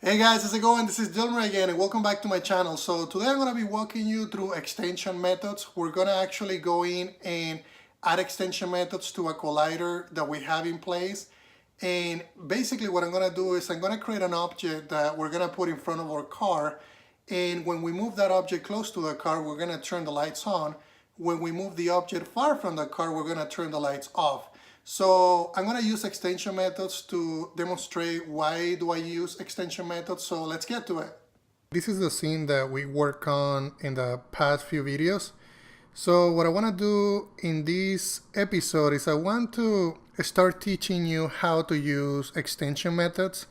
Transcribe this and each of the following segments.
Hey guys, how's it going? This is Dilmer again and welcome back to my channel. So today I'm going to be walking you through extension methods. We're going to actually go in and add extension methods to a collider that we have in place. And basically what I'm going to do is I'm going to create an object that we're going to put in front of our car. And when we move that object close to the car, we're going to turn the lights on. When we move the object far from the car, we're going to turn the lights off. So I'm going to use extension methods to demonstrate why do I use extension methods. So let's get to it. This is the scene that we worked on in the past few videos. So what I want to do in this episode is I want to start teaching you how to use extension methods.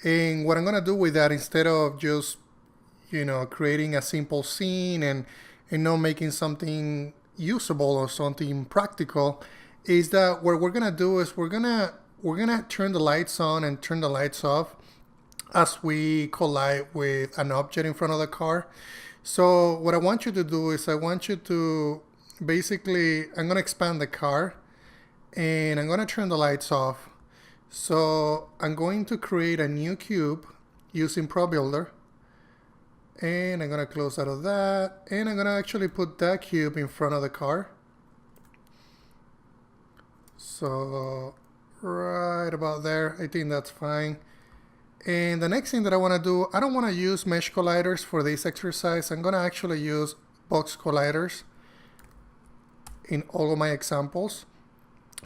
And what I'm going to do with that, instead of just, creating a simple scene and not making something usable or something practical, is that what we're gonna do is we're gonna turn the lights on and turn the lights off as we collide with an object in front of the car. So what I want you to do is I want you to basically, I'm gonna expand the car and I'm gonna turn the lights off. So I'm going to create a new cube using ProBuilder, and I'm gonna close out of that, and I'm gonna actually put that cube in front of the car. So right about there, I think that's fine. And the next thing that I want to do, I don't want to use mesh colliders for this exercise. I'm going to actually use box colliders in all of my examples.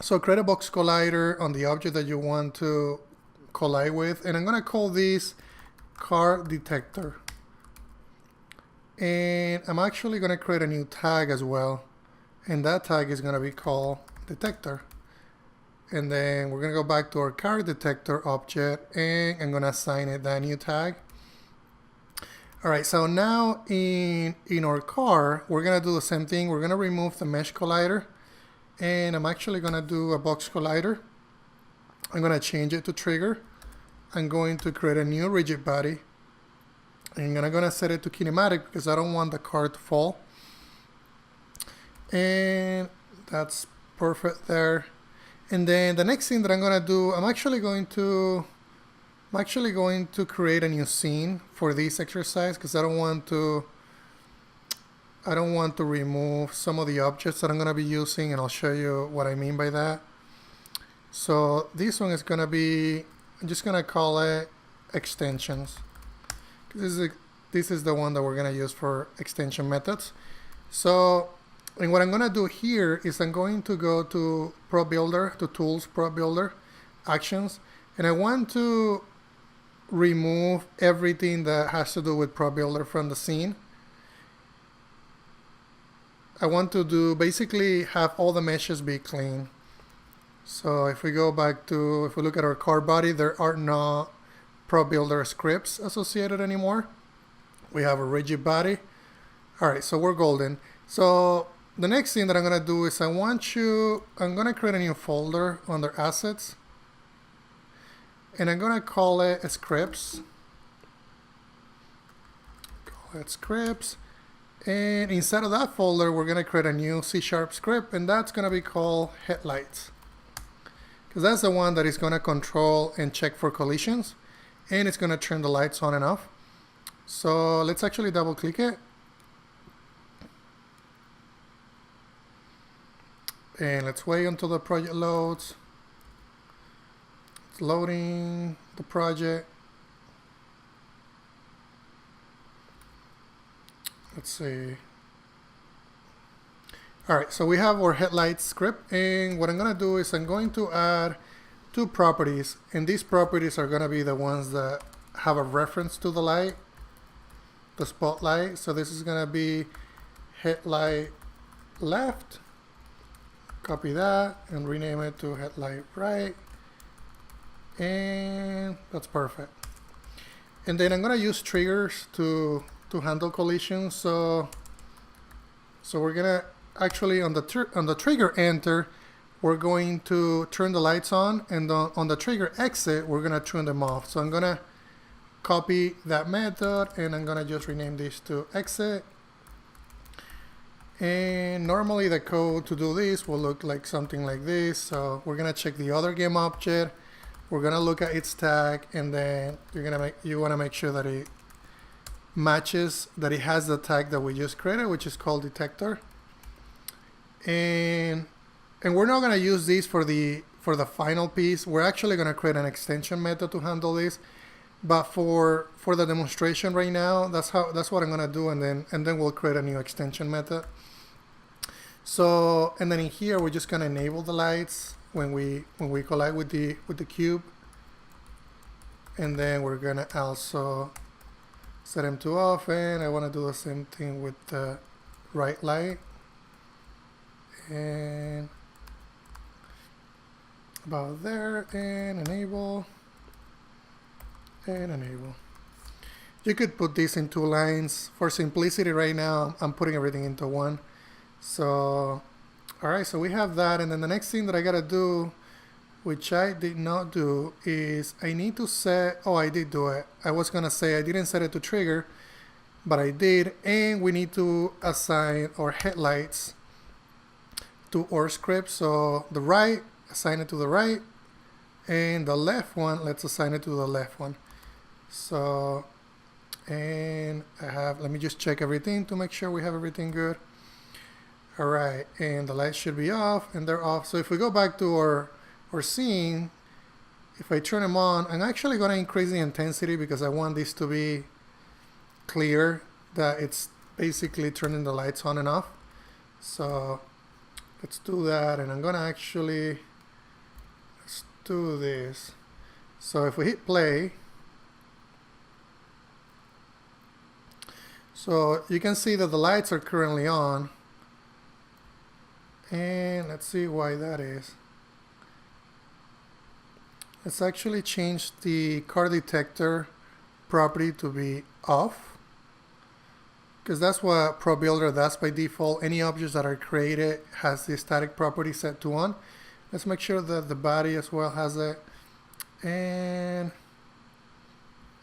So create a box collider on the object that you want to collide with, and I'm going to call this car detector. And I'm actually going to create a new tag as well, and that tag is going to be called detector. And then we're going to go back to our car detector object, and I'm going to assign it that new tag. All right, so now in our car, we're going to do the same thing. We're going to remove the mesh collider, and I'm actually going to do a box collider. I'm going to change it to trigger. I'm going to create a new rigid body, and I'm going to set it to kinematic because I don't want the car to fall. And that's perfect there. And then the next thing that I'm going to do, I'm actually going to create a new scene for this exercise because I don't want to remove some of the objects that I'm going to be using, and I'll show you what I mean by that. So this one is going to be, I'm just going to call it extensions. This is the one that we're going to use for extension methods. So, and what I'm going to do here is I'm going to go to ProBuilder, to Tools, ProBuilder, Actions, and I want to remove everything that has to do with ProBuilder from the scene. I want to do, basically have all the meshes be clean. So if we go back to, if we look at our car body, there are no ProBuilder scripts associated anymore. We have a rigid body. All right, so we're golden. So the next thing that I'm going to do is I'm going to create a new folder under assets, and I'm going to call it scripts. And inside of that folder, we're going to create a new C# script, and that's going to be called headlights, because that's the one that is going to control and check for collisions, and it's going to turn the lights on and off. So let's actually double click it. And let's wait until the project loads. It's loading the project. Let's see. All right, so we have our headlights script, and what I'm going to do is I'm going to add two properties, and these properties are going to be the ones that have a reference to the light, the spotlight. So this is going to be headlight left. Copy that and rename it to headlight right, and that's perfect. And then I'm going to use triggers to handle collisions. So we're going to actually on the trigger enter, we're going to turn the lights on, and on the trigger exit, we're going to turn them off. So I'm going to copy that method, and I'm going to just rename this to exit. And normally the code to do this will look like something like this. So we're going to check the other game object. we're gonna look at its tag, and then you wanna make sure that it matches, that it has the tag that we just created, which is called detector. And we're not gonna use these for the final piece. We're actually gonna create an extension method to handle this. But for the demonstration right now, that's what I'm gonna do, and then we'll create a new extension method. So, and then in here we're just gonna enable the lights when we collide with the cube, and then we're gonna also set them to off, and I want to do the same thing with the right light, and about there, and enable. And enable. You could put this in 2 lines. For simplicity right now, I'm putting everything into 1. So, alright, so we have that, and then the next thing that I gotta do, which I did not do, is I need to set, oh, I did do it. I was gonna say I didn't set it to trigger, but I did, and we need to assign our headlights to our script. So the right, assign it to the right, and the left one, let's assign it to the left one. So, and let me just check everything to make sure we have everything good. All right, and the lights should be off, and they're off. So if we go back to our scene, if I turn them on, I'm actually going to increase the intensity because I want this to be clear that it's basically turning the lights on and off. So let's do that, and I'm going to let's do this. So if we hit play, so you can see that the lights are currently on, and let's see why that is. Let's actually change the car detector property to be off, because that's what ProBuilder does by default. Any objects that are created has the static property set to on. Let's make sure that the body as well has it. And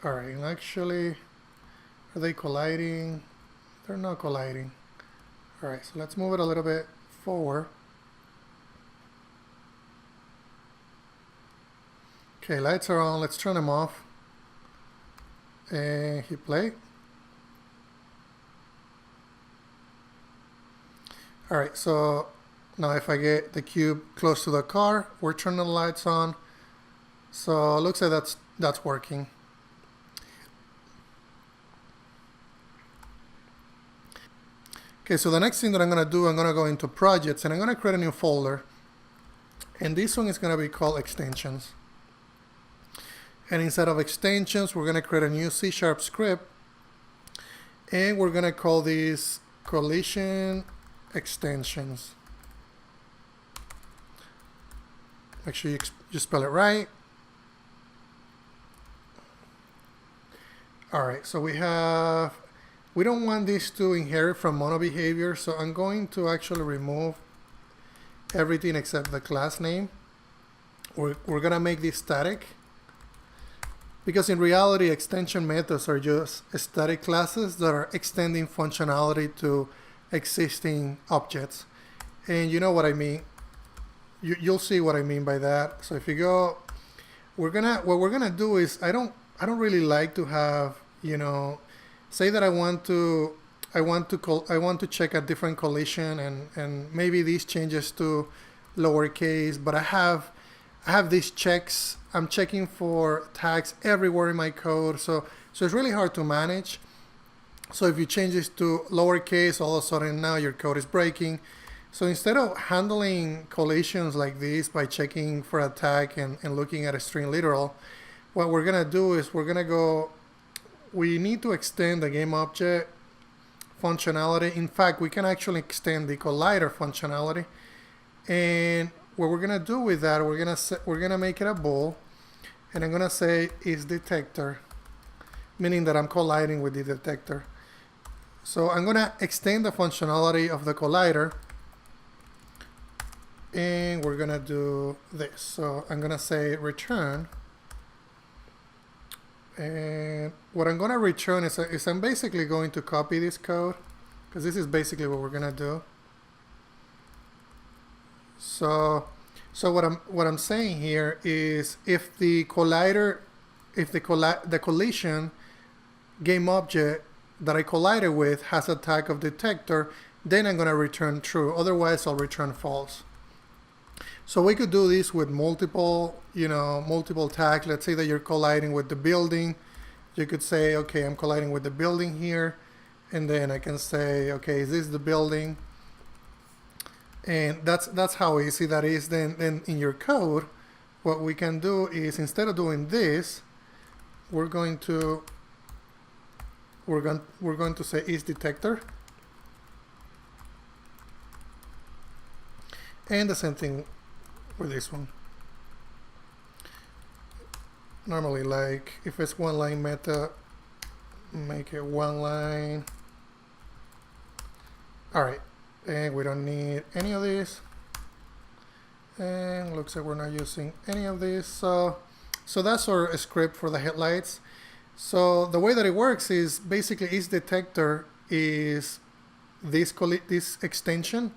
all right, actually, are they colliding? They're not colliding. All right, so let's move it a little bit forward. Okay, lights are on. Let's turn them off. And hit play. All right, so now if I get the cube close to the car, we're turning the lights on. So it looks like that's working. Okay, so the next thing that I'm going to do, I'm going to go into projects, and I'm going to create a new folder. And this one is going to be called extensions. And instead of extensions, we're going to create a new C# script, and we're going to call this collision extensions. Make sure you spell it right. All right, so we don't want this to inherit from mono behavior, so I'm going to actually remove everything except the class name. We're going to make this static, because in reality, extension methods are just static classes that are extending functionality to existing objects. And you know what I mean. You'll see what I mean by that. So if you go, what we're gonna do is, I don't really like to have, say that I want to check a different collision, and maybe these changes to lowercase, but I have these checks. I'm checking for tags everywhere in my code, so it's really hard to manage. So if you change this to lowercase, all of a sudden now your code is breaking. So instead of handling collisions like this by checking for a tag and looking at a string literal, what we're gonna do is we need to extend the game object functionality. In fact, we can actually extend the collider functionality. And what we're gonna do with that, we're gonna make it a bool, and I'm gonna say is detector, meaning that I'm colliding with the detector. So I'm gonna extend the functionality of the collider, and we're gonna do this. So I'm gonna say return, and what I'm gonna return is I'm basically going to copy this code, because this is basically what we're gonna do. So So what I'm saying here is if the collider, if the collision game object that I collided with has a tag of detector, then I'm going to return true. Otherwise, I'll return false. So we could do this with multiple, multiple tags. Let's say that you're colliding with the building. You could say, okay, I'm colliding with the building here. And then I can say, okay, is this the building? And that's how easy that is. Then in your code, what we can do is, instead of doing this, we're going to say is detector. And the same thing with this one. Normally, like if it's one line method, make it one line. All right, and we don't need any of this. And looks like we're not using any of this. So that's our script for the headlights. So the way that it works is basically is detector is this extension.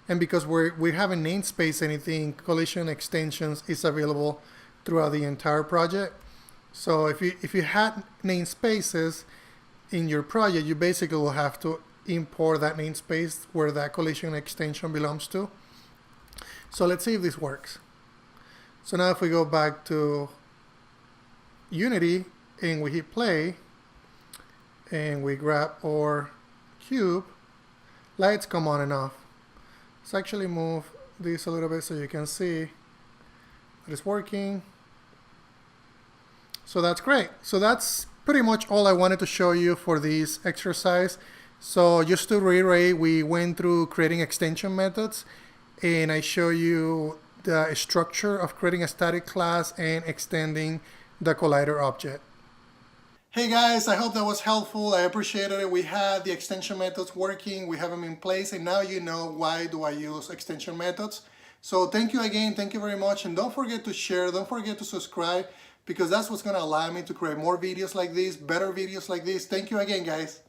And because we haven't namespace anything, collision extensions is available throughout the entire project. So if you had namespaces in your project, you basically will have to import that namespace where that collision extension belongs to. So let's see if this works. So now if we go back to Unity and we hit play and we grab our cube, lights come on and off. Let's actually move this a little bit so you can see that it's working. So that's great. So that's pretty much all I wanted to show you for this exercise. So just to reiterate, we went through creating extension methods, and I show you the structure of creating a static class and extending the collider object. Hey guys, I hope that was helpful. I appreciated it. We had the extension methods working, we have them in place, and now you know why do I use extension methods. So thank you again, thank you very much, and don't forget to share, don't forget to subscribe, because that's what's going to allow me to create more videos like this, better videos like this. Thank you again, guys.